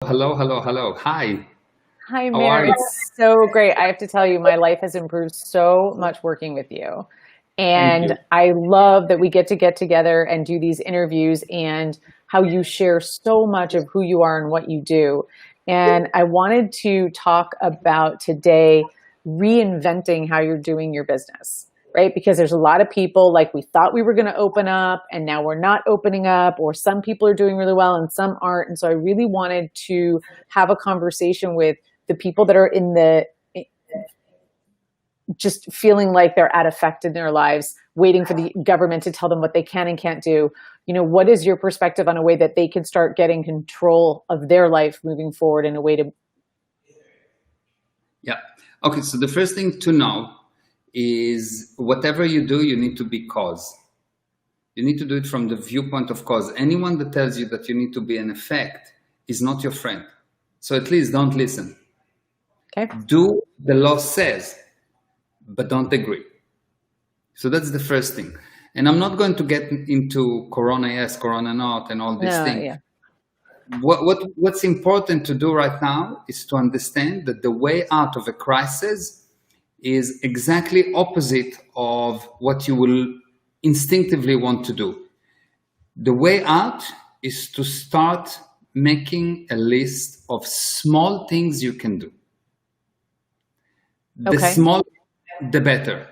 Hello, hello, hello. Hi, Hi, how Mayor. are you? It's so great. I have to tell you, my life has improved so much working with you. Thank And you. I love that we get together and do these interviews and how you share so much of who you are and what you do. And I wanted to talk about today reinventing how you're doing your business, right? Because there's a lot of people like we thought we were going to open up and now we're not opening up, or some people are doing really well and some aren't. And so I really wanted to have a conversation with the people that are in the just feeling like they're at effect in their lives, waiting for the government to tell them what they can and can't do. What is your perspective on a way that they can start getting control of their life moving forward in a way to? Yeah. Okay, so the first thing to know is whatever you do, you need to be cause. You need to do it from the viewpoint of cause. Anyone that tells you that you need to be an effect is not your friend. So at least don't listen. Okay. Do the law says, but don't agree. So that's the first thing. And I'm not going to get into Corona yes, Corona not, and all these No, things. yeah. What's important to do right now is to understand that the way out of a crisis is exactly opposite of what you will instinctively want to do. The way out is to start making a list of small things you can do. The Okay. small, the better.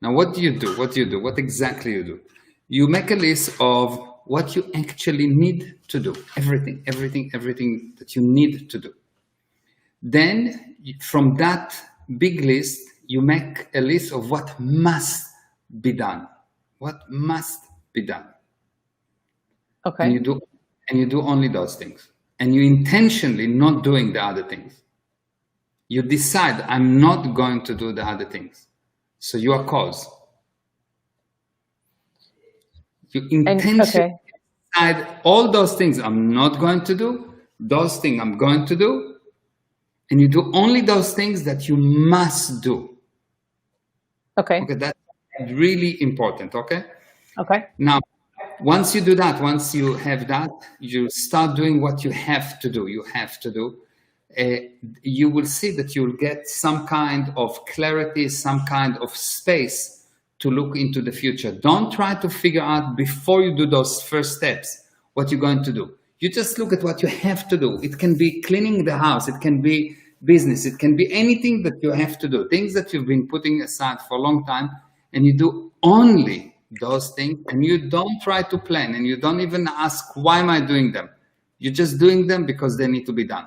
Now, what do you do? What do you do? What exactly you do? You make a list of what you actually need to do. Everything that you need to do. Then, from that big list, you make a list of what must be done. What must be done. And Okay. you do only those things. And you intentionally not doing the other things. You decide, I'm not going to do the other things. So you are cause. You And intentionally okay. decide all those things I'm not going to do, those things I'm going to do, and you do only those things that you must do. Okay. Okay, that's really important. Okay. Okay. Now, once you do that, once you have that, you start doing what you have to do. You have to do. You will see that you'll get some kind of clarity, some kind of space to look into the future. Don't try to figure out before you do those first steps what you're going to do. You just look at what you have to do. It can be cleaning the house, it can be business, it can be anything that you have to do, things that you've been putting aside for a long time, and you do only those things, and you don't try to plan, and you don't even ask, why am I doing them? You're just doing them because they need to be done.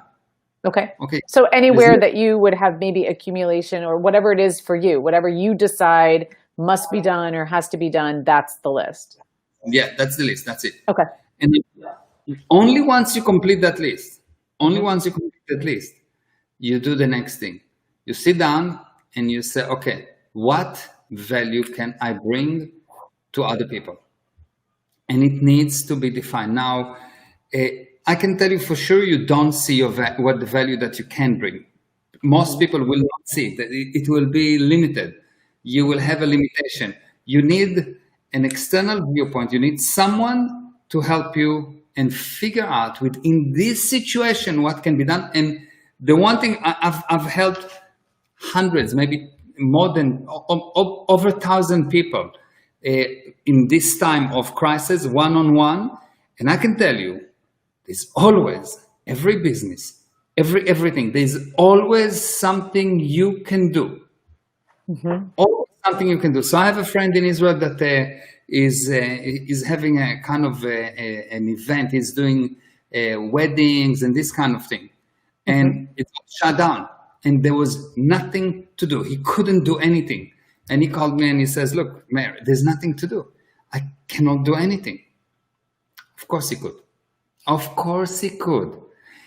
Okay. Okay. So There's anywhere no, that you would have maybe accumulation or whatever it is for you, whatever you decide must be done or has to be done, that's the list. yeah, that's the list. That's it. Okay. And only once you complete that list, only Hmm. once you complete that list, you do the next thing. You sit down and you say, okay, what value can I bring to other people? And it needs to be defined. Now, I can tell you for sure you don't see what the value that you can bring. Most Hmm. people will not see it. It will be limited. You will have a limitation. You need an external viewpoint. You need someone to help you and figure out within this situation what can be done. And the one thing I've helped hundreds, maybe more than over 1,000 people in this time of crisis, one on one. And I can tell you, there's always every business, everything. There's always something you can do. Hmm. Always something you can do. So I have a friend in Israel that is having a kind of an event. He's doing weddings and this kind of thing, Hmm. and it was shut down, and there was nothing to do. He couldn't do anything, and he called me and he says, "Look, Mayor, there's nothing to do. I cannot do anything." Of course he could. Of course he could.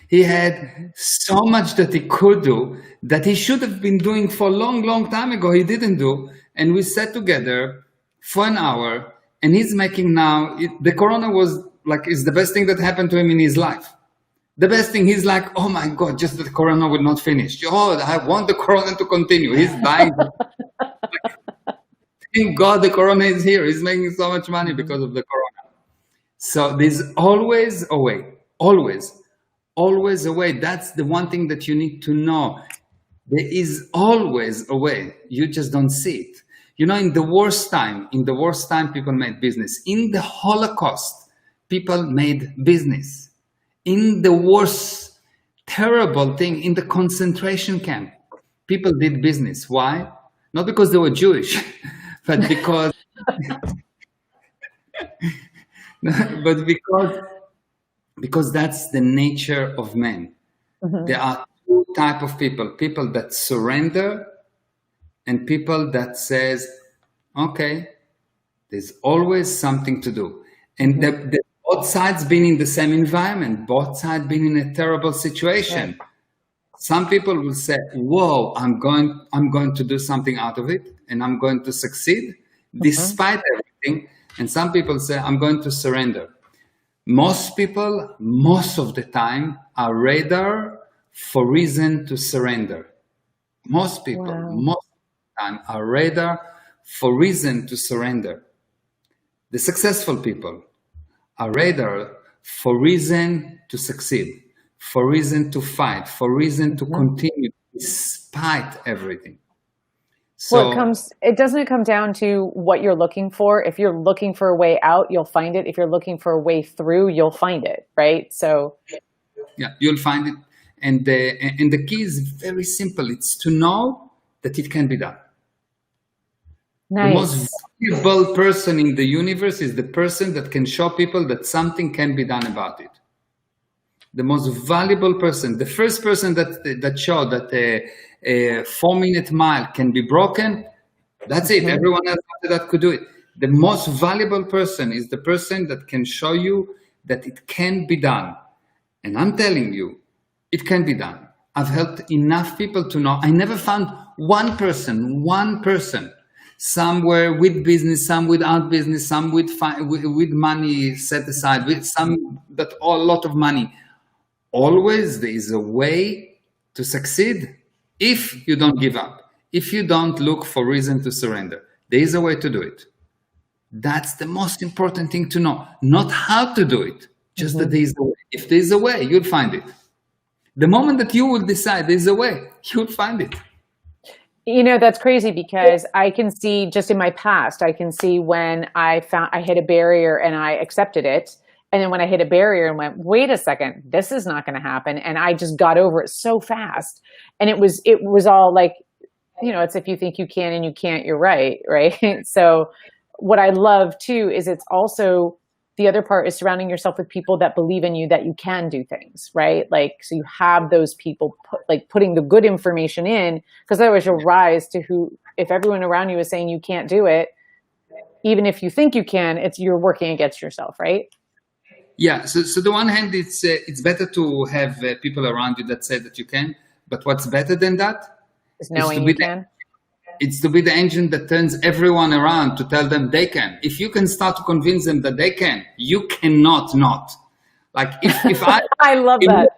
He had so much that he could do that he should have been doing for a long, long time ago. He didn't do. And we sat together for an hour, and he's making now, the Corona was like, is the best thing that happened to him in his life. The best thing, he's like, oh my God, just that the Corona will not finish. Oh, I want the Corona to continue. He's dying. Thank God the Corona is here. He's making so much money Hmm. because of the Corona. So there's always a way, always. always a way. That's the one thing that you need to know. There is always a way. You just don't see it. You know, in the worst time, people made business. In the Holocaust, people made business. In the worst, terrible thing, in the concentration camp, people did business. Why? Not because they were Jewish, but because, but because that's the nature of men. Mhm. There are two type of people: people that surrender, and people that says, "Okay, there's always something to do." And the both sides been in the same environment, both sides been in a terrible situation. Right. Some people will say, "Whoa, I'm going to do something out of it, and I'm going to succeed despite everything." And some people say, "I'm going to surrender." Most people, most of the time, are rather for reason to surrender. Most people, Wow. most of the time, are rather for reason to surrender. The successful people are rather for reason to succeed, for reason to fight, for reason to continue despite everything. Well, So it doesn't come down to what you're looking for. If you're looking for a way out, you'll find it. If you're looking for a way through, you'll find it, right? So, yeah, you'll find it. And the key is very simple. It's to know that it can be done. The most nice. valuable person in the universe is the person that can show people that something can be done about it. The most valuable person, the first person that showed that a 4-minute mile can be broken, that's it. Everyone else after that could do it. The most valuable person is the person that can show you that it can be done. And I'm telling you, it can be done. I've helped enough people to know. I never found one person, some were with business, some without business, some with money set aside, with some that a lot of money. Always there is a way to succeed if you don't give up, if you don't look for reason to surrender. There is a way to do it. That's the most important thing to know. Not how to do it, just that there is a way. If there is a way, you'll find it. The moment that you will decide there's a way, you'll find it. You know, that's crazy because I can see just in my past, I can see when I hit a barrier and I accepted it. And then when I hit a barrier and went, wait a second, this is not going to happen. And I just got over it so fast. And it was all like, you know, it's if you think you can and you can't, you're right. Right. So what I love too, is it's also, the other part is surrounding yourself with people that believe in you, that you can do things, right? Like, so you have those people putting the good information in, because otherwise you'll rise to if everyone around you is saying you can't do it, even if you think you can, you're working against yourself, right? Yeah. So the one hand, it's better to have people around you that say that you can, but what's better than that? Is knowing you can. It's to be the engine that turns everyone around to tell them they can. If you can start to convince them that they can, you cannot not. Like if I, I love that.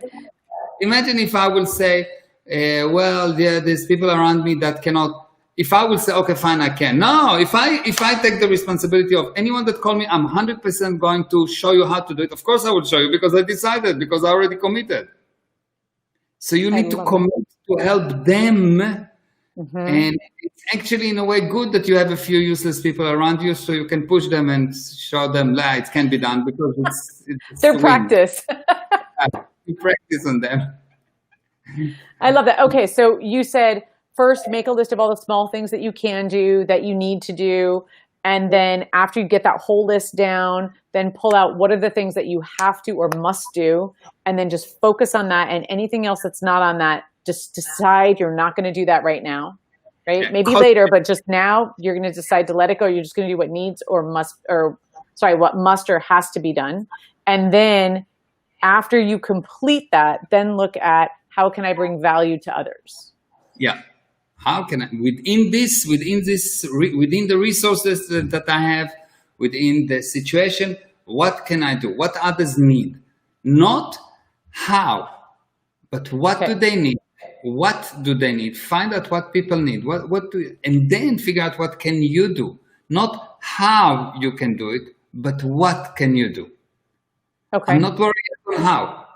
Imagine if I will say, well, there's people around me that cannot. If I will say, okay, fine, I can. No, if I take the responsibility of anyone that call me, I'm 100% going to show you how to do it. Of course I will show you, because I decided, because I already committed. So you need to commit to help them. And it's actually in a way good that you have a few useless people around you, so you can push them and show them it can be done, because it's their practice. You practice on them. I love that. Okay, so you said first make a list of all the small things that you can do, that you need to do, and then after you get that whole list down, then pull out what are the things that you have to or must do, and then just focus on that, and anything else that's not on that, just decide you're not going to do that right now, right? Yeah. Maybe later, but just now you're going to decide to let it go. You're just going to do what needs or what must or has to be done. And then after you complete that, then look at how can I bring value to others? Yeah. How can I, within the resources that I have, within the situation, what can I do? What others need? Not how, but what do they need? What do they need? Find out what people need. And then figure out what can you do? Not how you can do it, but what can you do? Okay. I'm not worried about how.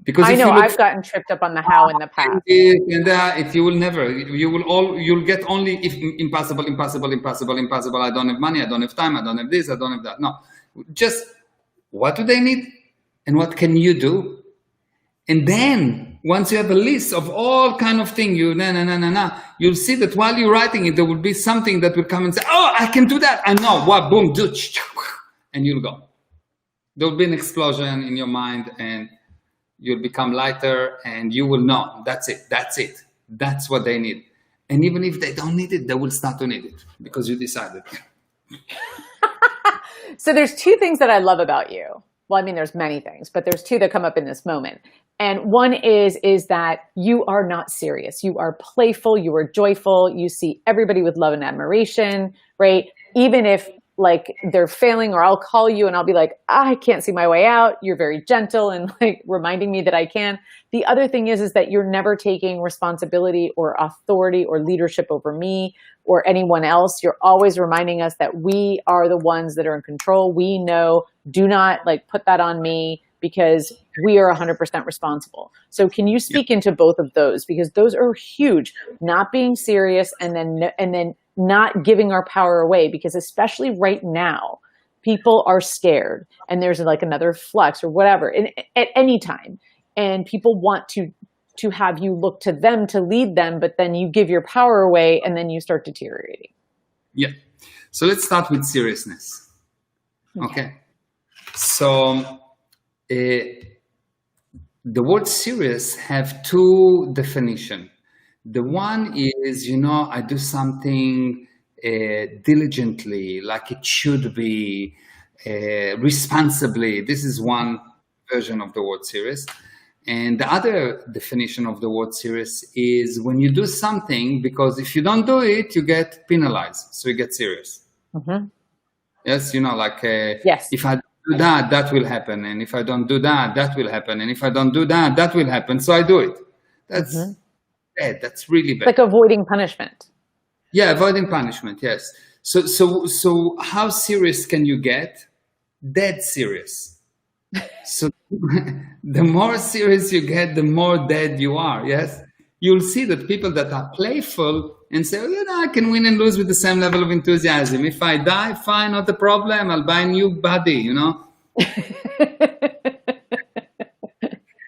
Because I if know you look I've gotten tripped up on the how in the past. and that, if you will never, you'll get only if impossible, impossible, impossible, impossible. I don't have money. I don't have time. I don't have this. I don't have that. No, just what do they need, and what can you do? And then once you have a list of all kind of things, you'll see that while you're writing it, there will be something that will come and say, "Oh, I can do that. I know what. Boom, do," and you'll go. There will be an explosion in your mind, and you'll become lighter, and you will know that's it. That's it. That's what they need. And even if they don't need it, they will start to need it because you decided. So there's two things that I love about you. Well, I mean, there's many things, but there's two that come up in this moment. And one is that you are not serious. You are playful. You are joyful. You see everybody with love and admiration, right? Even if like they're failing, or I'll call you and I'll be like, I can't see my way out. You're very gentle and like reminding me that I can. The other thing is that you're never taking responsibility or authority or leadership over me or anyone else. You're always reminding us that we are the ones that are in control. We know, do not like put that on me, because we are 100% responsible. So can you speak into both of those? Because those are huge, not being serious and then not giving our power away, because especially right now, people are scared and there's like another flux or whatever at any time. And people want to have you look to them to lead them, but then you give your power away and then you start deteriorating. Yeah. So let's start with seriousness. Okay. So the word serious have two definitions. The one is, I do something diligently, like it should be, responsibly. This is one version of the word serious. And the other definition of the word serious is when you do something because if you don't do it, you get penalized. So you get serious. Mm-hmm. Yes, yes. If I do that, that will happen. And if I don't do that, that will happen. And if I don't do that, that will happen. So I do it. That's bad. That's really bad. Like avoiding punishment. Yeah, avoiding punishment. Yes. So how serious can you get? Dead serious. So the more serious you get, the more dead you are. Yes. You'll see that people that are playful and say, I can win and lose with the same level of enthusiasm. If I die, fine, not a problem. I'll buy a new body,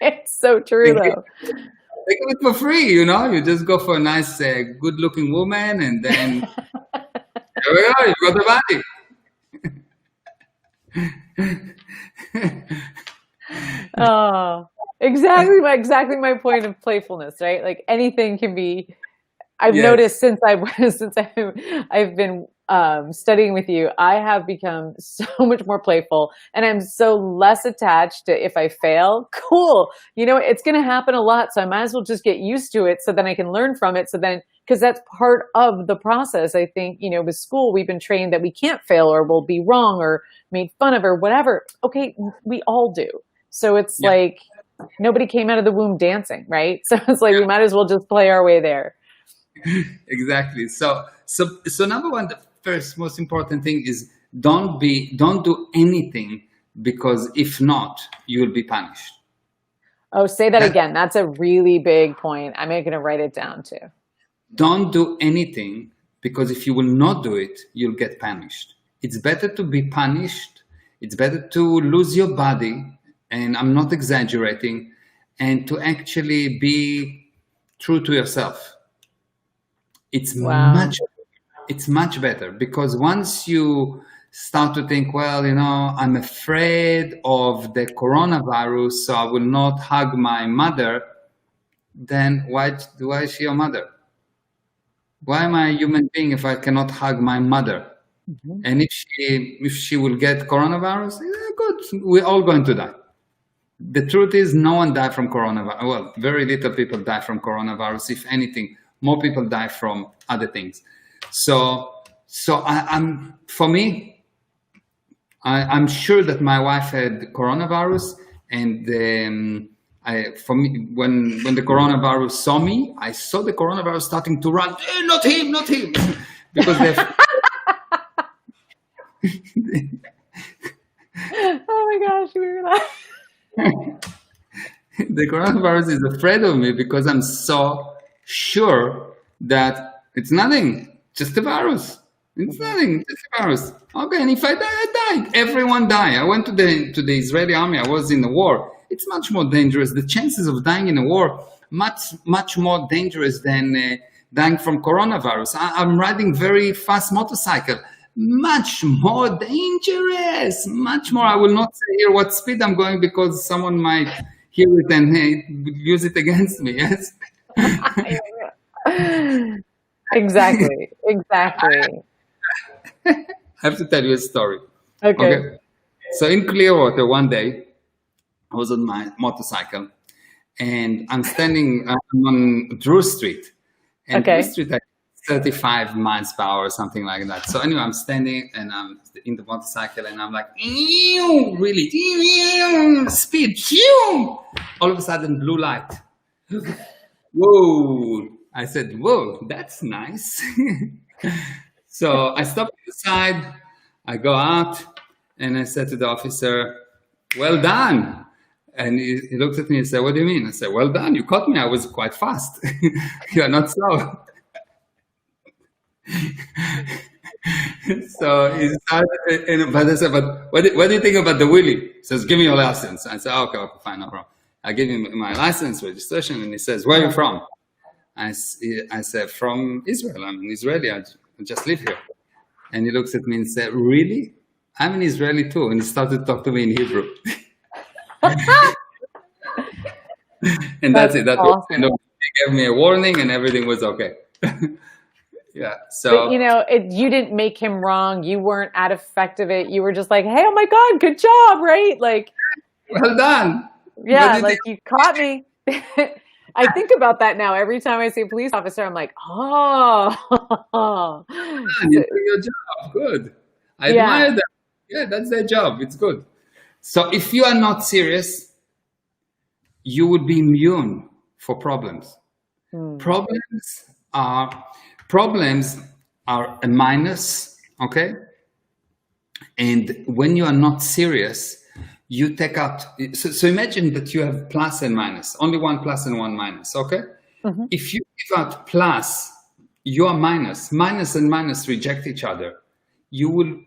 It's so true, though. They give it for free, You just go for a nice, good-looking woman, and then there we go, you got the body. Oh, exactly my point of playfulness, right? Like anything can be. I've noticed since I've been studying with you, I have become so much more playful, and I'm so less attached to if I fail. Cool, it's going to happen a lot, so I might as well just get used to it, so then I can learn from it. So then, because that's part of the process. I think with school we've been trained that we can't fail, or we'll be wrong, or made fun of, or whatever. Okay, we all do. So it's like nobody came out of the womb dancing, right? So it's like we might as well just play our way there. Exactly. So number one, the first most important thing is don't do anything, because if not, you will be punished. Oh, say that again. That's a really big point. I'm going to write it down too. Don't do anything, because if you will not do it, you'll get punished. It's better to be punished. It's better to lose your body, and I'm not exaggerating, and to actually be true to yourself. It's much better, because once you start to think, I'm afraid of the coronavirus, so I will not hug my mother, then why is she your mother? Why am I a human being if I cannot hug my mother? Mm-hmm. And if she will get coronavirus, good, we're all going to die. The truth is, no one died from coronavirus. Well, very little people die from coronavirus. If anything, more people die from other things. So I'm sure that my wife had coronavirus, and for me, when the coronavirus saw me, I saw the coronavirus starting to run. Not him, because they've. Oh my gosh, we were laughing. The coronavirus is afraid of me because I'm so sure that it's nothing, just a virus. It's Mhm. nothing, just a virus. Okay, and if I die, I died. Everyone die. I went to the Israeli army. I was in a war. It's much more dangerous. The chances of dying in a war much more dangerous than dying from coronavirus. I'm riding very fast motorcycle. Much more dangerous. Much more. I will not say here what speed I'm going because someone might hear it and use it against me. Yes. Exactly. Exactly. I have to tell you a story. Okay. Okay. So in Clearwater, one day, I was on my motorcycle and I'm standing on Drew Street. And Drew Okay. Street, like 35 miles per hour or something like that. So anyway, I'm standing and I'm in the motorcycle and I'm like, "Ew," really, "Ew," speed, "Ew." All of a sudden, blue light. Whoa. I said, whoa, that's nice. So I stopped on the side, I go out, and I said to the officer, well done. And he looked at me and said, what do you mean? I said, well done, you caught me, I was quite fast. You're not slow. So he started, but I said, but what do you think about the wheelie? He says, give me your license. I said, okay, fine, no problem. I give him my license, registration, and he says, where are you from? I said, from Israel. I'm an Israeli. I just live here. And he looks at me and said, really? I'm an Israeli too. And he started to talk to me in Hebrew. And that's it. That was awesome. he gave me a warning and everything was okay. Yeah. But So you didn't make him wrong. You weren't out of effect of it. You were just like, hey, oh my God, good job, right? Like, well done. yeah, What do like you caught me. I think about that now. Every time I see a police officer, I'm like, oh. You do your job. Good. I Yeah. admire them. Yeah, that's their job. It's good. So if you are not serious, you would be immune for problems. Hmm. Problems are a minus, okay? And when you are not serious, you take out. So imagine that you have plus and minus, only one plus and one minus, okay? Mhm. If you give out plus, you are minus. Minus and minus reject each other. You will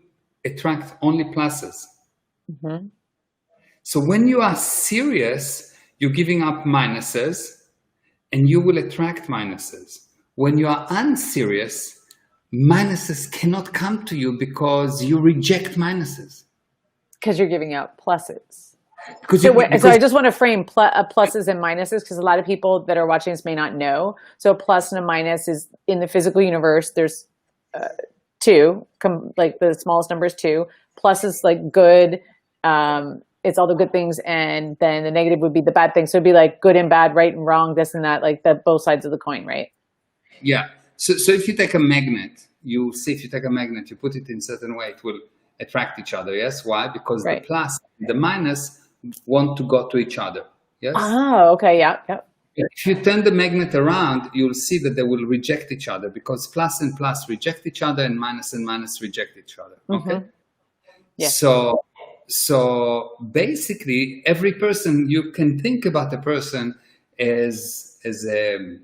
attract only pluses. Mhm. So when you are serious, you're giving up minuses and you will attract minuses. When you are unserious, minuses cannot come to you because you reject minuses. Because you're giving out pluses. Because So I just want to frame pluses and minuses because a lot of people that are watching this may not know. So a plus and a minus is in the physical universe. There's two, like the smallest number is two. Plus is like good. It's all the good things, and then the negative would be the bad things. So it'd be like good and bad, right and wrong, this and that, like both sides of the coin, right? Yeah. So if you take a magnet, you see if you take a magnet, you put it in a certain way, it will attract each other. Yes. Why? Because Right. the plus and the minus want to go to each other. Yes. Oh, okay. Yeah. Yeah. If you turn the magnet around, you'll see that they will reject each other because plus and plus reject each other and minus reject each other. Okay. Mhm. Yeah. So basically, every person, you can think about a person as a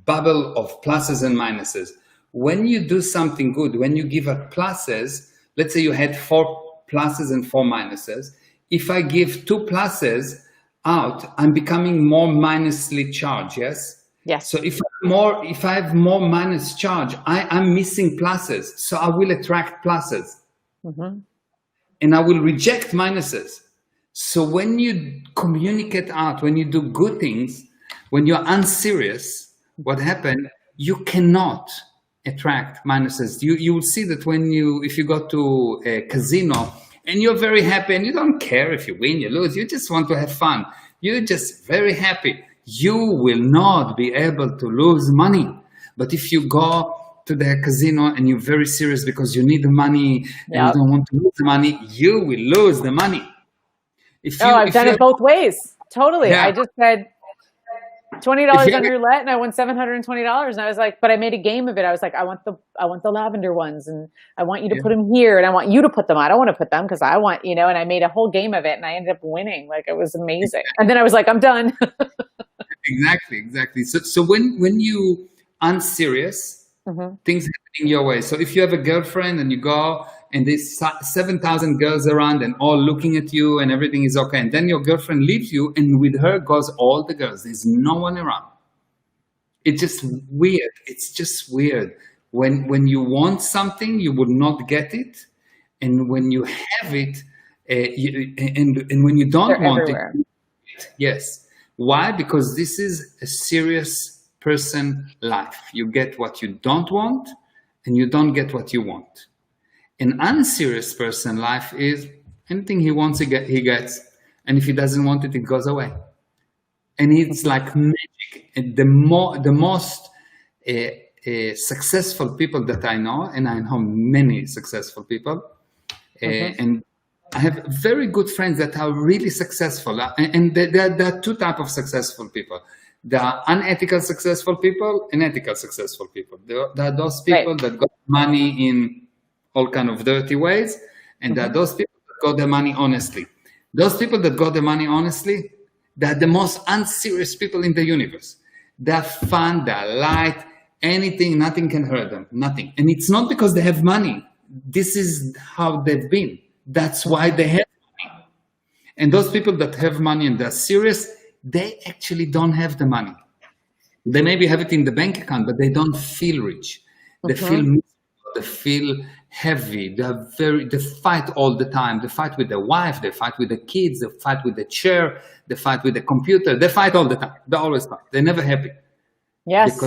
bubble of pluses and minuses. When you do something good, when you give out pluses, let's say you had 4 pluses and 4 minuses. If I give 2 pluses out, I'm becoming more minusly charged. Yes. Yes. So if I have more minus charge, I'm missing pluses. So I will attract pluses. Mm-hmm. And I will reject minuses. So when you communicate out, when you do good things, when you're unserious, what happened? You cannot attract minuses. You will see that if you go to a casino and you're very happy and you don't care if you win, you lose, you just want to have fun. You're just very happy. You will not be able to lose money. But if you go to the casino and you're very serious because you need the money and you don't want to lose the money, you will lose the money. I've done it both ways. Totally. Yeah. I just said, $20 on roulette, and I won $720. And I was like, but I made a game of it. I was like, I want the lavender ones, and I want you to put them here, and I want you to put them. I don't want to put them because I want, and I made a whole game of it, and I ended up winning. Like, it was amazing. And then I was like, I'm done. Exactly. So when you unserious, things happening your way. So if you have a girlfriend and you go and there's 7,000 girls around and all looking at you and everything is okay, and then your girlfriend leaves you and with her goes all the girls. There's no one around. It's just weird. It's just weird. When you want something, you will not get it, and when you have it, and when you don't want everywhere. it, yes. Why? Because this is a serious person life. You get what you don't want, and you don't get what you want. An unserious person life is anything he wants, he gets, and if he doesn't want it, it goes away. And it's like magic. And the most successful people that I know, and I know many successful people, and I have very good friends that are really successful, and there are two types of successful people. There are unethical successful people and ethical successful people. There are those people that got money in all kind of dirty ways, and there are those people that got their money honestly. Those people that got their money honestly, they're the most unserious people in the universe. They're fun, they're light, anything, nothing can hurt them, nothing. And it's not because they have money. This is how they've been. That's why they have money. And those people that have money and they're serious, they actually don't have the money. They maybe have it in the bank account, but they don't feel rich. They feel miserable, they feel heavy. They fight all the time. They fight with their wife, they fight with the kids, they fight with the chair, they fight with the computer. They fight all the time. They always fight. They're never happy. Yes.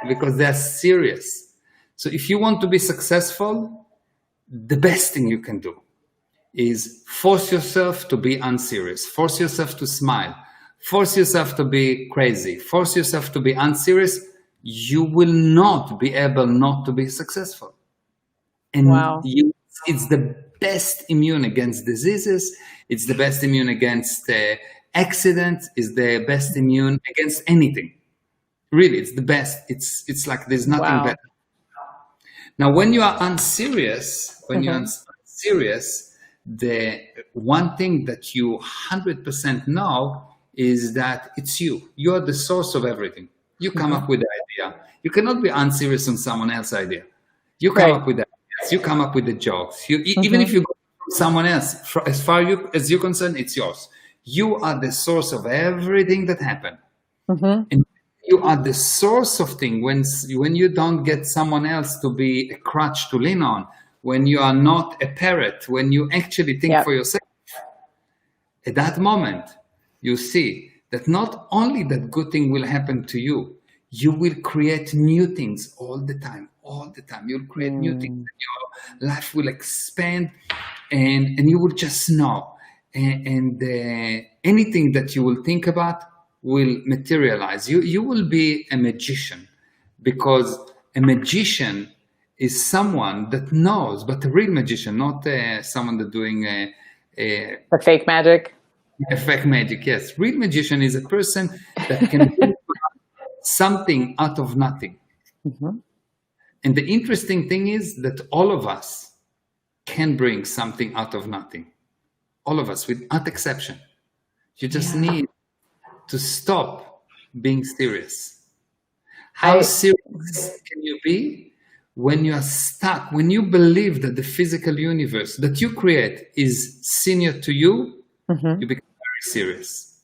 Because they're serious. So if you want to be successful, the best thing you can do is force yourself to be unserious. Force yourself to smile. Force yourself to be crazy. Force yourself to be unserious. You will not be able not to be successful. And it's the best immune against diseases. It's the best immune against accidents. It's the best immune against anything. Really, it's the best. It's like there's nothing better. Now, when you are unserious, the one thing that you 100% know is that it's you. You're the source of everything. You come up with the idea. You cannot be unserious on someone else's idea. You come up with the ideas. You come up with the jokes. Even if you go from someone else, as far as you're concerned, it's yours. You are the source of everything that happened. And you are the source of things. When you don't get someone else to be a crutch to lean on, when you are not a parrot, when you actually think for yourself, at that moment, you see that not only that good thing will happen to you, you will create new things all the time. You'll create new things. Your life will expand, and you will just know. And anything that you will think about will materialize. You will be a magician, because a magician is someone that knows, but a real magician, not someone that's doing a fake magic. A fake magic, yes. Real magician is a person that can do something out of nothing. And the interesting thing is that all of us can bring something out of nothing. All of us, without exception. You just need to stop being serious. How serious can you be when you are stuck, when you believe that the physical universe that you create is senior to you? You become very serious.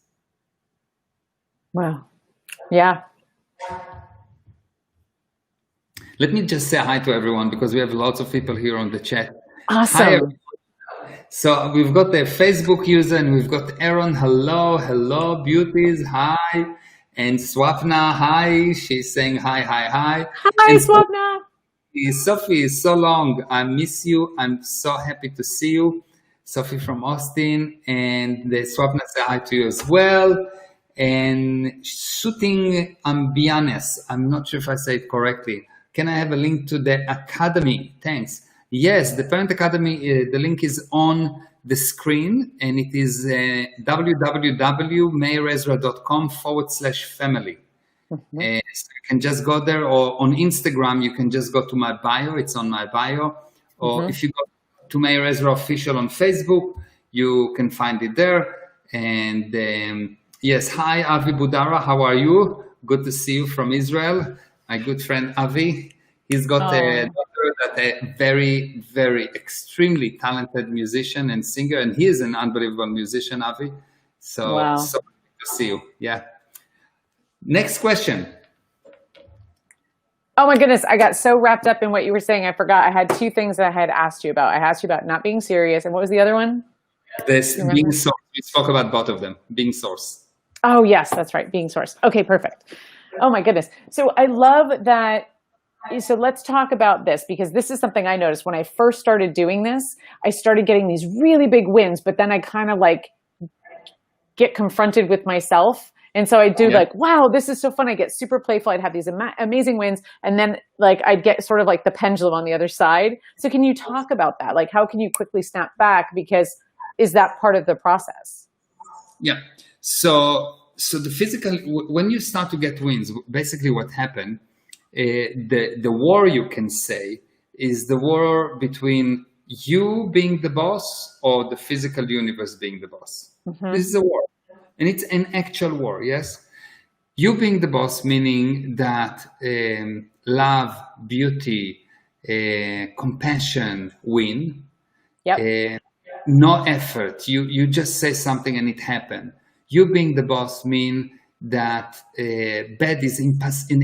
Wow. Yeah. Let me just say hi to everyone, because we have lots of people here on the chat. Awesome. Hi, everyone. So we've got the Facebook user, and we've got Aaron. Hello, beauties. Hi. And Swapna. Hi. She's saying hi. Hi, and Swapna. Sophie, so long. I miss you. I'm so happy to see you. Sophie from Austin, and the Swapna say hi to you as well. And Shooting Ambianes, I'm not sure if I say it correctly. Can I have a link to the academy? Thanks. Yes, the Parent Academy, the link is on the screen, and it is www.meirezra.com/family. So you can just go there, or on Instagram, you can just go to my bio. It's on my bio. Or if you go to Meir Ezra Official on Facebook, you can find it there. And yes, hi, Avi Budara. How are you? Good to see you from Israel. My good friend Avi. He's got a daughter that a very, very extremely talented musician and singer. And he is an unbelievable musician, Avi. So, so good to see you. Yeah. Next question. Oh my goodness, I got so wrapped up in what you were saying, I forgot. I had two things that I had asked you about. I asked you about not being serious, and what was the other one? This being source. We spoke about both of them. Being source. Oh yes, that's right. Being source. Okay, perfect. Oh my goodness. So I love that. So let's talk about this, because this is something I noticed when I first started doing this. I started getting these really big wins, but then I kind of like get confronted with myself. And so I do like, wow, this is so fun. I get super playful. I'd have these amazing wins. And then like, I'd get sort of like the pendulum on the other side. So can you talk about that? Like, how can you quickly snap back? Because is that part of the process? Yeah. So the physical, when you start to get wins, basically what happened, the war, you can say, is the war between you being the boss or the physical universe being the boss. This is a war. And it's an actual war, yes? You being the boss, meaning that love, beauty, compassion win. Yep. No effort. You just say something and it happened. You being the boss mean that bad is an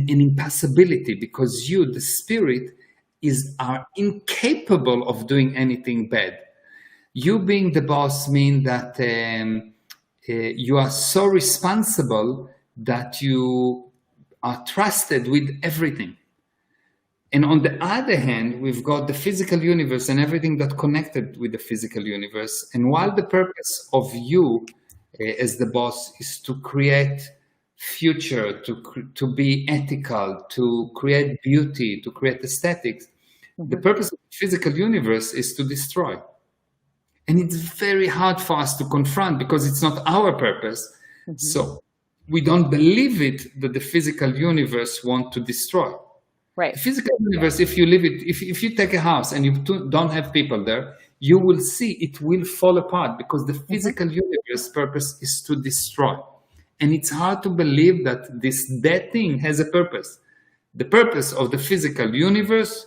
impossibility, because you, the spirit, are incapable of doing anything bad. You being the boss mean that you are so responsible that you are trusted with everything. And on the other hand, we've got the physical universe and everything that connected with the physical universe. And while the purpose of you as the boss is to create future, to be ethical, to create beauty, to create aesthetics, the purpose of the physical universe is to destroy. And it's very hard for us to confront because it's not our purpose. So we don't believe it that the physical universe wants to destroy. Right. The physical universe, if you live it, if you take a house and you don't have people there, you will see it will fall apart, because the physical universe purpose is to destroy. And it's hard to believe that that thing has a purpose. The purpose of the physical universe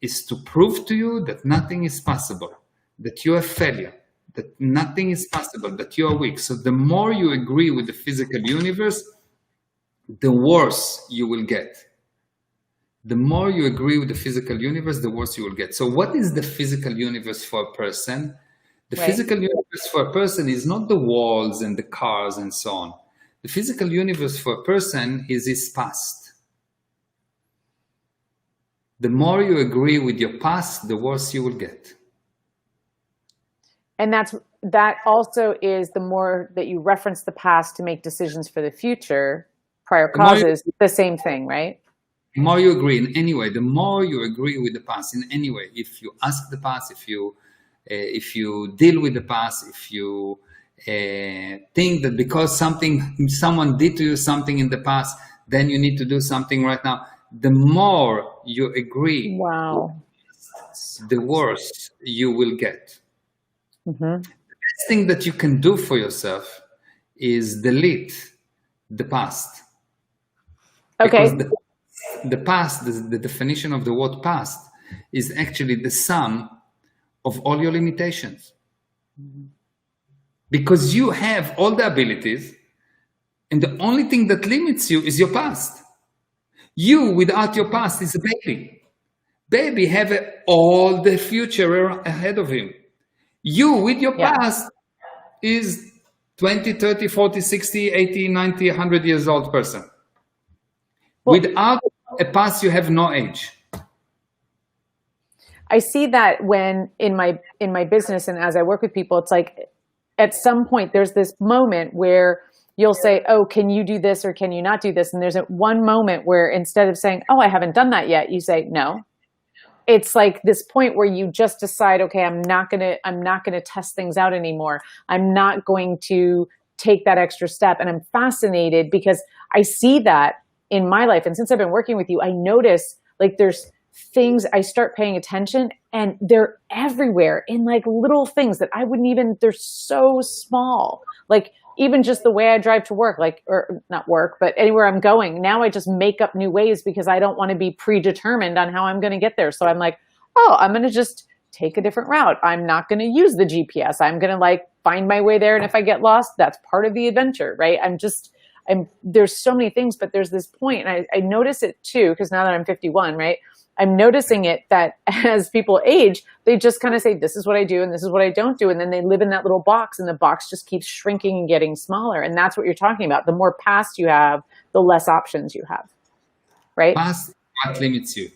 is to prove to you that nothing is possible, that you're a failure, that nothing is possible, that you are weak. So the more you agree with the physical universe, the worse you will get. The more you agree with the physical universe, the worse you will get. So what is the physical universe for a person? The physical universe for a person is not the walls and the cars and so on. The physical universe for a person is his past. The more you agree with your past, the worse you will get. And that also is the more that you reference the past to make decisions for the future, prior causes, the same thing, right? The more you agree in any way, the more you agree with the past in any way. If you ask the past, if you deal with the past, if you think that because someone did to you something in the past, then you need to do something right now. The more you agree, the worse you will get. The best thing that you can do for yourself is delete the past. Okay. Because the past, the definition of the word past, is actually the sum of all your limitations. Because you have all the abilities, and the only thing that limits you is your past. You, without your past, is a baby. Baby have all the future ahead of him. You, with your past, is 20, 30, 40, 60, 80, 90, 100 years old person. Well, without a past, you have no age. I see that when in my business and as I work with people, it's like at some point there's this moment where you'll say, oh, can you do this or can you not do this? And there's one moment where instead of saying, oh, I haven't done that yet, you say, no, it's like this point where you just decide, okay, I'm not gonna test things out anymore. I'm not going to take that extra step. And I'm fascinated because I see that in my life. And since I've been working with you, I notice like there's things I start paying attention and they're everywhere in like little things that I wouldn't even, they're so small. Like even just the way I drive to work, like, or not work, but anywhere I'm going. Now I just make up new ways because I don't want to be predetermined on how I'm going to get there. So I'm like, oh, I'm going to just take a different route. I'm not going to use the GPS. I'm going to like find my way there. And if I get lost, that's part of the adventure, right? There's so many things, but there's this point, and I notice it too, because now that I'm 51, right? I'm noticing it that as people age, they just kind of say, this is what I do and this is what I don't do. And then they live in that little box and the box just keeps shrinking and getting smaller. And that's what you're talking about. The more past you have, the less options you have, right? Past what limits you.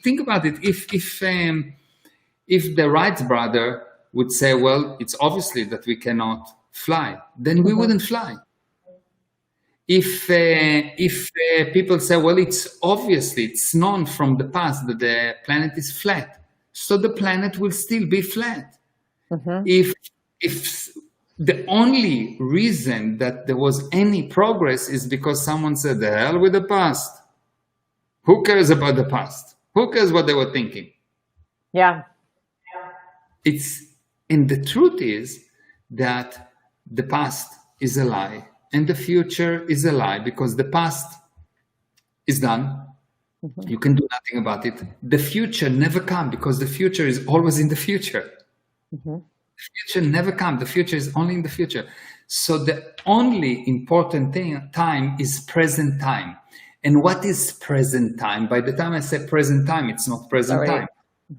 Think about it. If the Wright brother would say, well, it's obviously that we cannot fly, then we wouldn't fly. If people say, well, it's known from the past that the planet is flat, so the planet will still be flat. If the only reason that there was any progress is because someone said, the hell with the past. Who cares about the past? Who cares what they were thinking? Yeah. And the truth is that the past is a lie. And the future is a lie because the past is done. You can do nothing about it. The future never comes because the future is always in the future. The future never comes. The future is only in the future. So the only important time is present time. And what is present time? By the time I say present time, it's not present time.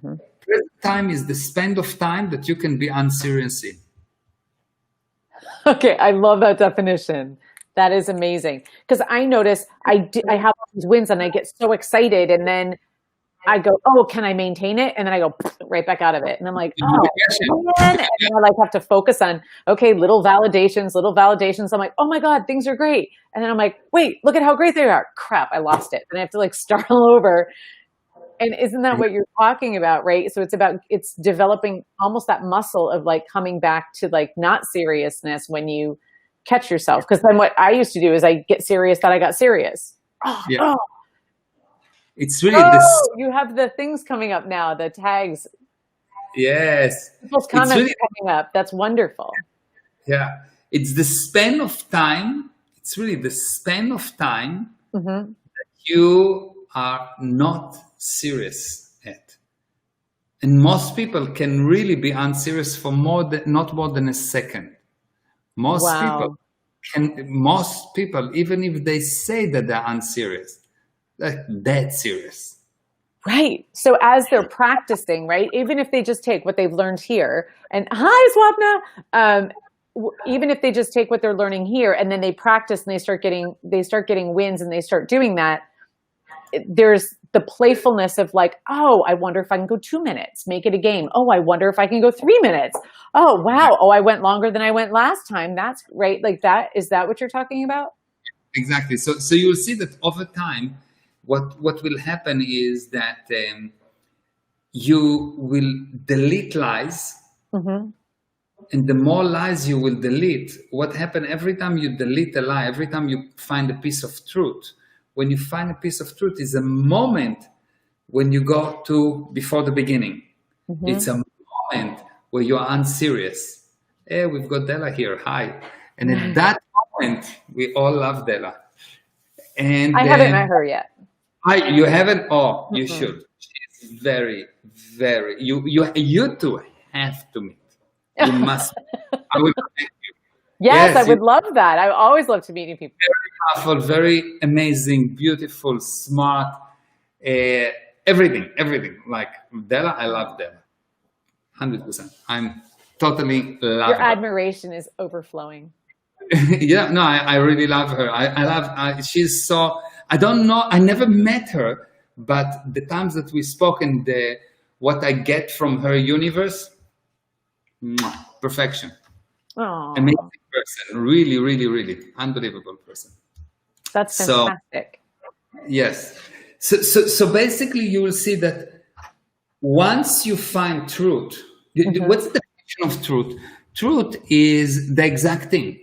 Present time is the span of time that you can be unserious in. Okay, I love that definition. That is amazing. Because I notice I have these wins and I get so excited and then I go, oh, can I maintain it? And then I go right back out of it. And I'm like, oh, man. And I like have to focus on, okay, little validations. I'm like, oh my God, things are great. And then I'm like, wait, look at how great they are. Crap, I lost it. And I have to like start all over. And isn't that what you're talking about, right? So it's developing almost that muscle of like coming back to like not seriousness when you catch yourself. Because then what I used to do is I get serious that I got serious. It's really you have the things coming up now, the tags. Yes. People's comments coming up. That's wonderful. Yeah. It's the span of time. It's really the span of time that you are not serious at. And most people can really be unserious for not more than a second. Most people, even if they say that they're unserious, they're dead serious. Right. So as they're practicing, right, even if they just take what they've learned here, and hi, Swapna, even if they just take what they're learning here and then they practice and they start getting wins and they start doing that, there's the playfulness of like, oh, I wonder if I can go 2 minutes, make it a game. Oh, I wonder if I can go 3 minutes. Oh, wow. Oh, I went longer than I went last time. That's right. Like that. Is that what you're talking about? Exactly. So you'll see that over time, what will happen is that you will delete lies. And the more lies you will delete, what happens every time you delete a lie, every time you find a piece of truth, when you find a piece of truth is a moment when you go to before the beginning. It's a moment where you are unserious. Hey, we've got Della here. Hi. And at that moment, we all love Della. And I haven't met her yet. You haven't? Oh, you should. She's very, very, you two have to meet. You must. I would thank you. Yes, I would love that. I always love to meet new people. Very powerful, very amazing, beautiful, smart, everything. Like Della, I love Della. 100%. I'm totally love Your her. admiration is overflowing. Yeah, no, I really love her. I love, she's so, I don't know, I never met her, but the times that we spoke and what I get from her universe, perfection. Aww. Amazing person. Really, really, really unbelievable person. That's fantastic. Yes. So basically you will see that Once you find truth, what's the definition of truth? Truth is the exact thing.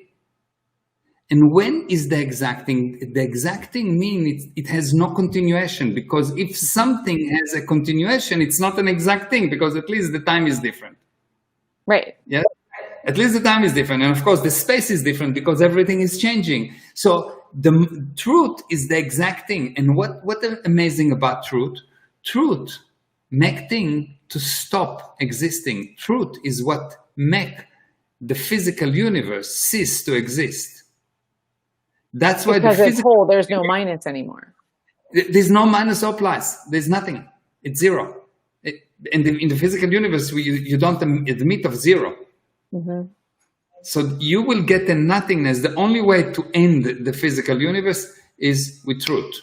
And when is the exact thing? The exact thing means it has no continuation, because if something has a continuation, it's not an exact thing, because at least the time is different. Right. Yeah. At least the time is different. And of course, the space is different because everything is changing. So the truth is the exact thing. And what amazing about truth? Truth make thing to stop existing. Truth is what make the physical universe cease to exist. That's why because it's whole, there's no minus anymore. There's no minus or plus. There's nothing. It's zero. In the physical universe, you don't admit of zero. Mm-hmm. So you will get a nothingness. The only way to end the physical universe is with truth.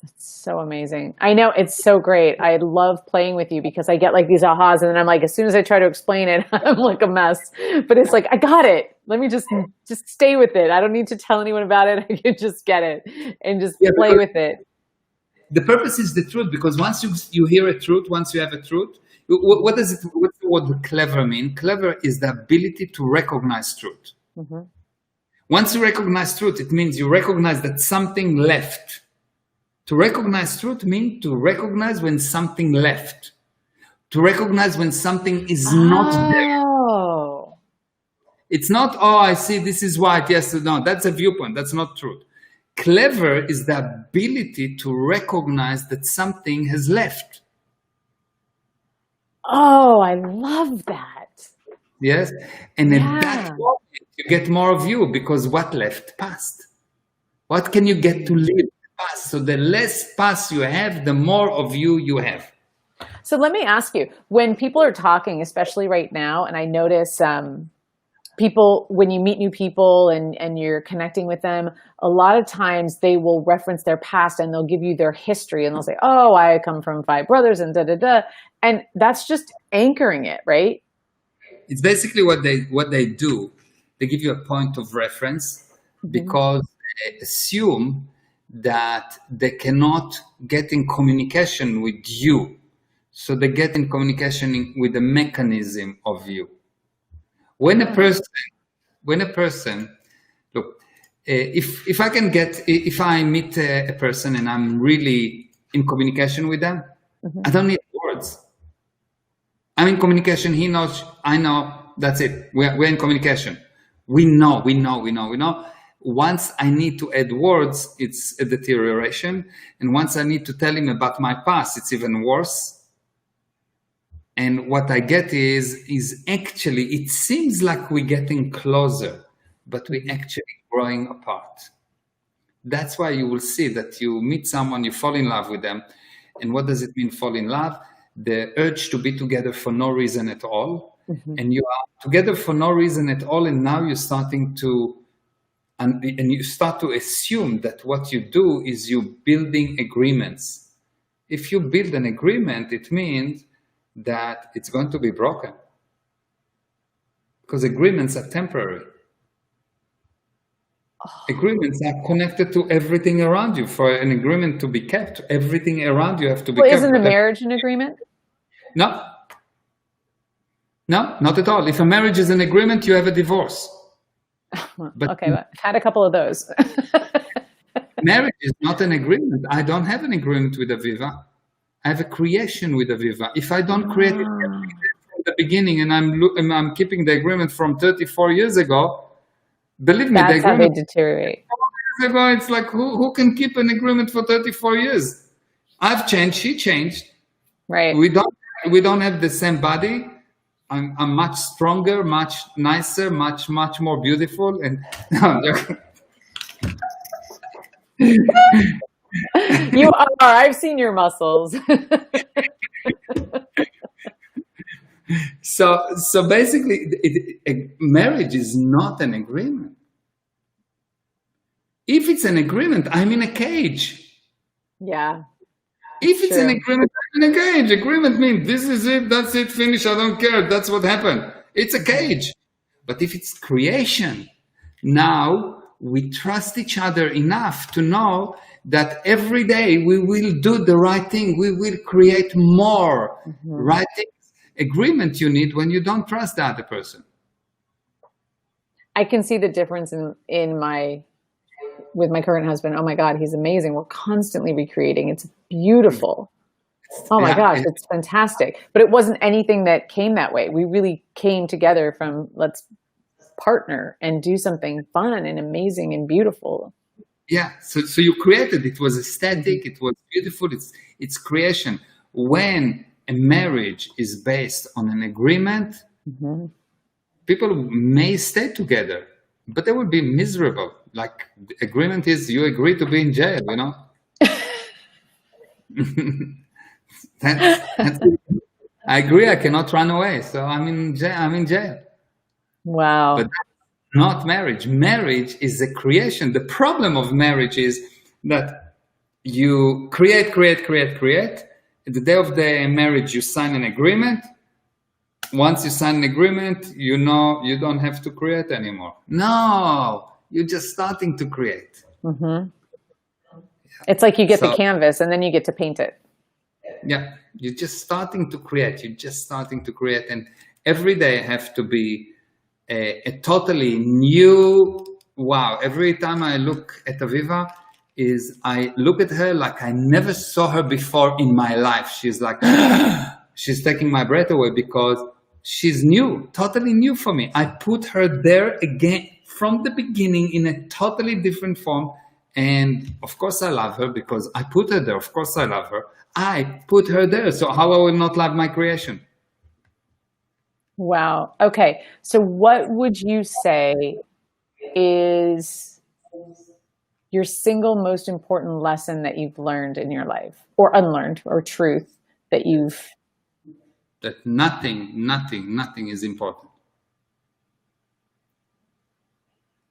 That's so amazing. I know, it's so great. I love playing with you because I get like these ahas, and then I'm like, as soon as I try to explain it, I'm like a mess. But it's like, I got it. Let me just stay with it. I don't need to tell anyone about it. I can just get it and just play with it. The purpose is the truth, because once you hear a truth, once you have a truth, what's the word clever mean? Clever is the ability to recognize truth. Mm-hmm. Once you recognize truth, it means you recognize that something left. To recognize truth means to recognize when something left. To recognize when something is not there. It's not, oh, I see this is white, yes, no, that's a viewpoint, that's not truth. Clever is the ability to recognize that something has left. Oh, I love that. Yes, and in that moment, you get more of you, because what left? Past. What can you get to live? Past. So the less past you have, the more of you have. So let me ask you, when people are talking, especially right now, and I notice people, when you meet new people and you're connecting with them, a lot of times they will reference their past and they'll give you their history, and they'll say, oh, I come from 5 brothers and da-da-da. And that's just anchoring it, right? It's basically what they do. They give you a point of reference, mm-hmm. because they assume that they cannot get in communication with you. So they get in communication with the mechanism of you. When a person, look, if I meet a person and I'm really in communication with them, mm-hmm. I don't need words. I'm in communication. He knows, I know. That's it. We're in communication. We know. Once I need to add words, it's a deterioration. And once I need to tell him about my past, it's even worse. And what I get is actually, it seems like we're getting closer, but we're actually growing apart. That's why you will see that you meet someone, you fall in love with them. And what does it mean, fall in love? The urge to be together for no reason at all. Mm-hmm. And you are together for no reason at all. And now you're starting to, and you start to assume that what you do is you building agreements. If you build an agreement, it means that it's going to be broken, because agreements are temporary. Agreements are connected to everything around you. For an agreement to be kept, everything around you have to be kept. Isn't a marriage an agreement? No, not at all. If a marriage is an agreement, you have a divorce. But I've had a couple of those. Marriage is not an agreement. I don't have an agreement with Aviva. I have a creation with Aviva. If I don't create it from the beginning, and I'm keeping the agreement from 34 years ago, believe me, that's how they deteriorate. 4 years ago, it's like, who can keep an agreement for 34 years? I've changed. She changed. Right. We don't have the same body. I'm much stronger, much nicer, much more beautiful. And no, I'm joking. You are. I've seen your muscles. So basically, marriage is not an agreement. If it's an agreement, I'm in a cage. Yeah. If it's an agreement, I'm in a cage. Agreement means this is it, that's it, finish, I don't care, that's what happened. It's a cage. But if it's creation, now we trust each other enough to know that every day we will do the right thing. We will create more right things. Agreement you need when you don't trust the other person. I can see the difference with my current husband. Oh my God, he's amazing. We're constantly recreating. It's beautiful. Oh my gosh, it's fantastic. But it wasn't anything that came that way. We really came together from let's partner and do something fun and amazing and beautiful. Yeah, so you created, it was aesthetic, it was beautiful, it's creation. When a marriage is based on an agreement, people may stay together, but they will be miserable. Like the agreement is you agree to be in jail, you know? that's I agree, I cannot run away, so I'm in jail. Wow. But not marriage. Marriage is a creation. The problem of marriage is that you create. At the day of the marriage, you sign an agreement. Once you sign an agreement, you know you don't have to create anymore. No, you're just starting to create. It's like you get the canvas and then you get to paint it. Yeah, you're just starting to create. And every day have to be a totally new, wow. Every time I look at Aviva, I look at her like I never saw her before in my life. She's like, she's taking my breath away because she's new, totally new for me. I put her there again from the beginning in a totally different form. And of course I love her because I put her there. Of course I love her. I put her there. So how I will not love my creation? Wow. Okay. So what would you say is your single most important lesson that you've learned in your life, or unlearned, or truth that you've... That nothing is important.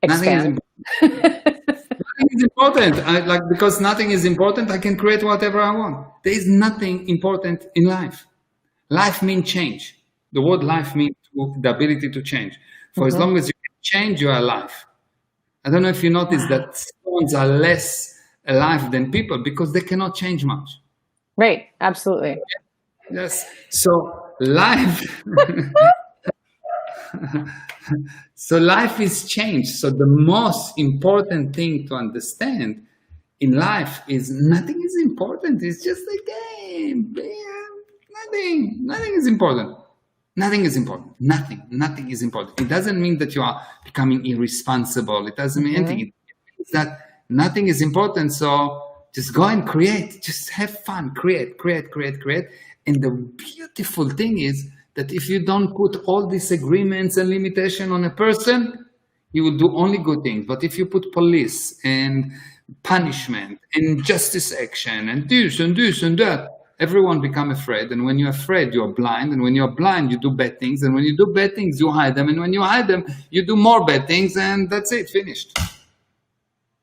Expand. Nothing is important. Because nothing is important, I can create whatever I want. There is nothing important in life. Life means change. The word life means the ability to change. For as long as you can change, you are alive. I don't know if you notice that stones are less alive than people because they cannot change much. Right. Absolutely. Yes. So life, life is change. So the most important thing to understand in life is nothing is important. It's just a game. Nothing is important. Nothing is important. Nothing is important. It doesn't mean that you are becoming irresponsible. It doesn't mean anything. It means that nothing is important. So just go and create. Just have fun. Create. And the beautiful thing is that if you don't put all these agreements and limitation on a person, he will do only good things. But if you put police and punishment and justice action and this and that, everyone become afraid. And when you're afraid, you're blind. And when you're blind, you do bad things. And when you do bad things, you hide them. And when you hide them, you do more bad things. And that's it, finished.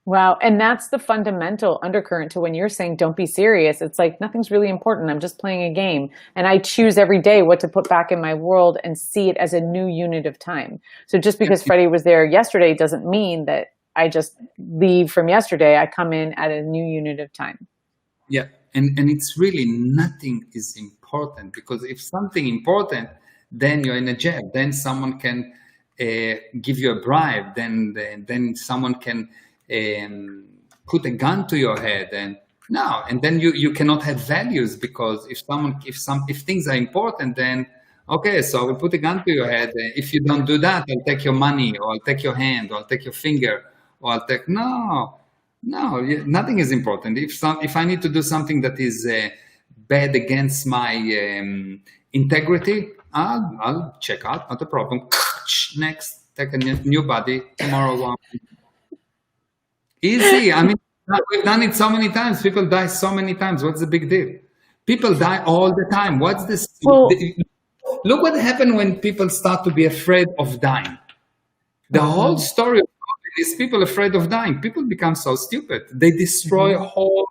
Wow. And that's the fundamental undercurrent to when you're saying, don't be serious. It's like, nothing's really important. I'm just playing a game. And I choose every day what to put back in my world and see it as a new unit of time. So just because Freddie was there yesterday doesn't mean that I just leave from yesterday. I come in at a new unit of time. Yeah. And it's really nothing is important, because if something important, then you're in a jail. Then someone can give you a bribe. Then someone can put a gun to your head, and then you cannot have values, because if things are important, then okay, so I will put a gun to your head. If you don't do that, I'll take your money, or I'll take your hand, or I'll take your finger, or I'll take No, nothing is important. If I need to do something that is bad against my integrity, I'll check out, not a problem. Next, take a new body, tomorrow. Easy. I mean, we've done it so many times. People die so many times. What's the big deal? People die all the time. What's this? Well, look what happened when people start to be afraid of dying. The whole story of is people afraid of dying. People become so stupid. They destroy a whole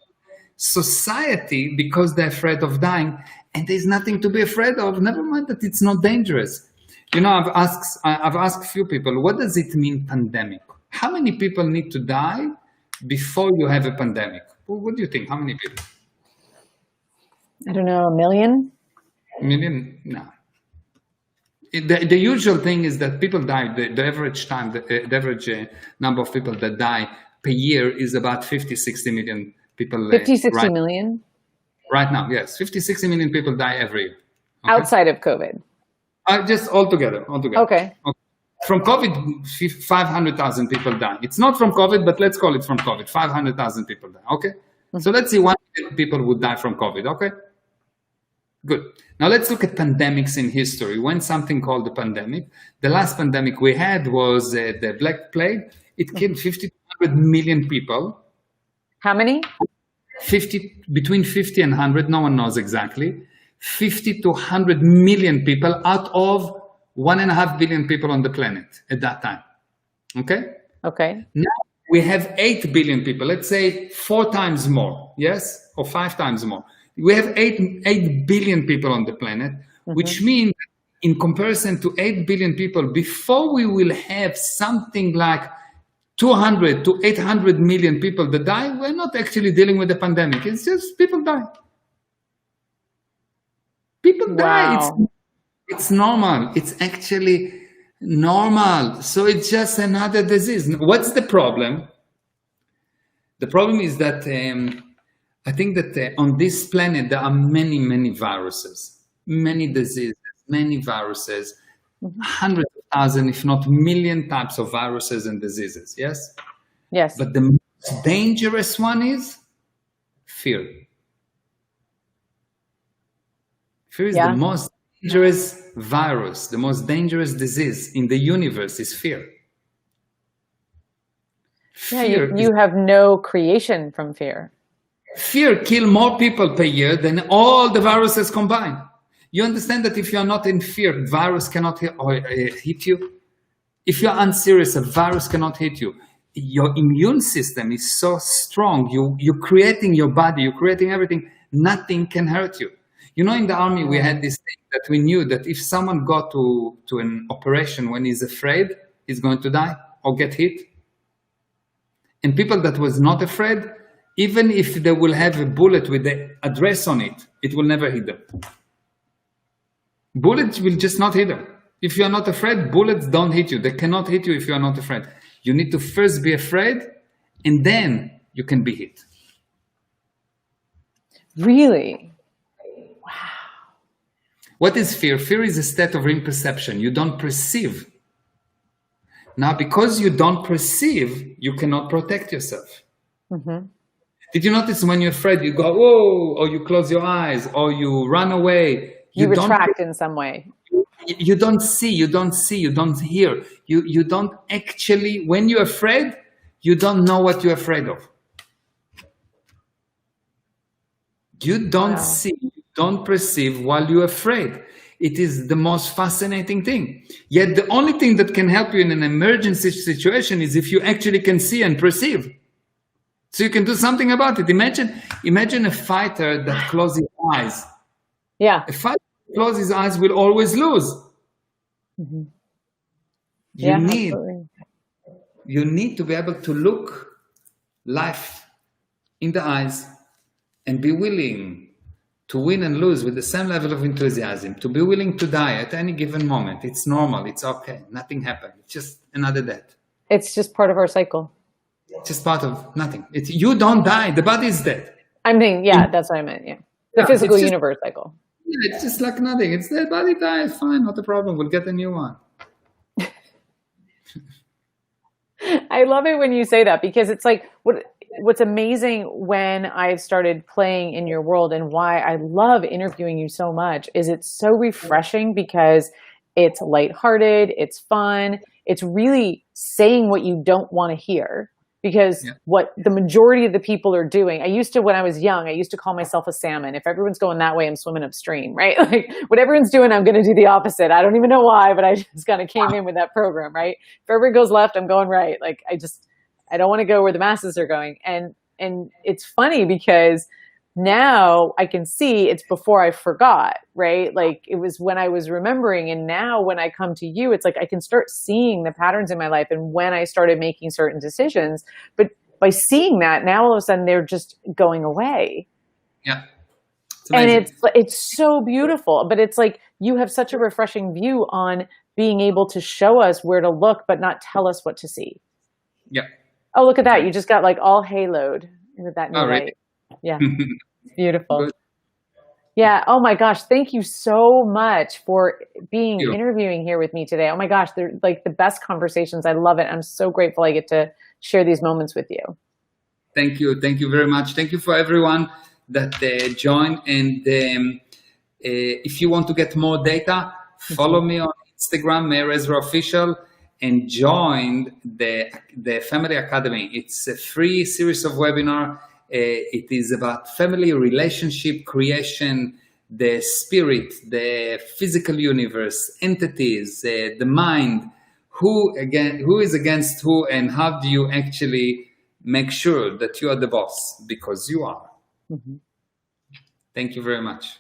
society because they're afraid of dying, and there's nothing to be afraid of. Never mind that it's not dangerous. You know, I've asked a few people, what does it mean, pandemic? How many people need to die before you have a pandemic? What do you think? How many people? I don't know, 1 million? Million? No. The usual thing is that people die, the average time, the average number of people that die per year is about 50, 60 million people. 50, 60 million? Right now, yes. 50, 60 million people die every year. Okay? Outside of COVID? Just altogether. Okay. From COVID, 500,000 people die. It's not from COVID, but let's call it from COVID. 500,000 people die, okay? So let's see 1 million people would die from COVID, okay? Good. Now let's look at pandemics in history. When something called the pandemic, the last pandemic we had was the Black Plague. It killed 50 to 100 million people. How many? Between 50 and 100, no one knows exactly. 50 to 100 million people out of 1.5 billion people on the planet at that time. Okay? Okay. Now we have 8 billion people, let's say 4 times more, yes? Or 5 times more. We have 8 billion people on the planet, which means in comparison to 8 billion people, before we will have something like 200 to 800 million people that die, we're not actually dealing with a pandemic. It's just people die. People die. It's normal. It's actually normal. So it's just another disease. What's the problem? The problem is that I think that on this planet, there are many, many viruses, many diseases, many viruses, hundreds of thousands, if not million types of viruses and diseases. Yes? Yes. But the most dangerous one is fear. Fear is the most dangerous virus, the most dangerous disease in the universe is fear. Fear you have no creation from fear. Fear kills more people per year than all the viruses combined. You understand that if you're not in fear, virus cannot hit you? If you're unserious, a virus cannot hit you. Your immune system is so strong. You're creating your body, you're creating everything. Nothing can hurt you. You know, in the army, we had this thing that we knew that if someone got to an operation when he's afraid, he's going to die or get hit. And people that was not afraid, even if they will have a bullet with the address on it, it will never hit them. Bullets will just not hit them. If you're not afraid, bullets don't hit you. They cannot hit you if you're not afraid. You need to first be afraid, and then you can be hit. Really? What is fear? Fear is a state of imperception. You don't perceive. Now, because you don't perceive, you cannot protect yourself. Did you notice when you're afraid, you go, whoa, or you close your eyes, or you run away. You retract in some way. You don't see, you don't hear. You don't actually, when you're afraid, you don't know what you're afraid of. You don't see, you don't perceive while you're afraid. It is the most fascinating thing. Yet the only thing that can help you in an emergency situation is if you actually can see and perceive. So you can do something about it. Imagine a fighter that closes his eyes. Yeah. A fighter that closes his eyes will always lose. You need to be able to look life in the eyes and be willing to win and lose with the same level of enthusiasm, to be willing to die at any given moment. It's normal. It's okay. Nothing happened. It's just another death. It's just part of our cycle. It's just part of nothing. You don't die. The body is dead. I mean, that's what I meant. Yeah. The physical universe cycle. Yeah, it's just like nothing. It's the body dies. Fine. Not a problem. We'll get a new one. I love it when you say that, because it's like what's amazing when I've started playing in your world, and why I love interviewing you so much, is it's so refreshing because it's lighthearted, it's fun, it's really saying what you don't want to hear. Because what the majority of the people are doing, when I was young, I used to call myself a salmon. If everyone's going that way, I'm swimming upstream, right? Like what everyone's doing, I'm going to do the opposite. I don't even know why, but I just kind of came in with that program, right? If everyone goes left, I'm going right. Like I don't want to go where the masses are going. And it's funny because now I can see it's before I forgot, right? Like it was when I was remembering. And now when I come to you, it's like I can start seeing the patterns in my life and when I started making certain decisions. But by seeing that, now all of a sudden they're just going away. Yeah. And it's so beautiful, but it's like you have such a refreshing view on being able to show us where to look, but not tell us what to see. Yeah. Oh, look at that. You just got like all haloed with that new Oh, light. really? Yeah. Beautiful. Good. Yeah. Oh my gosh. Thank you so much for Thank you. interviewing here with me today. Oh my gosh. They're like the best conversations. I love it. I'm so grateful I get to share these moments with you. Thank you. Thank you very much. Thank you for everyone that joined. And if you want to get more data, follow me on Instagram, Meir Ezra Official, and join the Family Academy. It's a free series of webinar. It is about family relationship creation, the spirit, the physical universe, entities, the mind, who is against who, and how do you actually make sure that you are the boss, because you are. Mm-hmm. Thank you very much.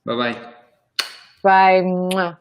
Bye-bye. Bye.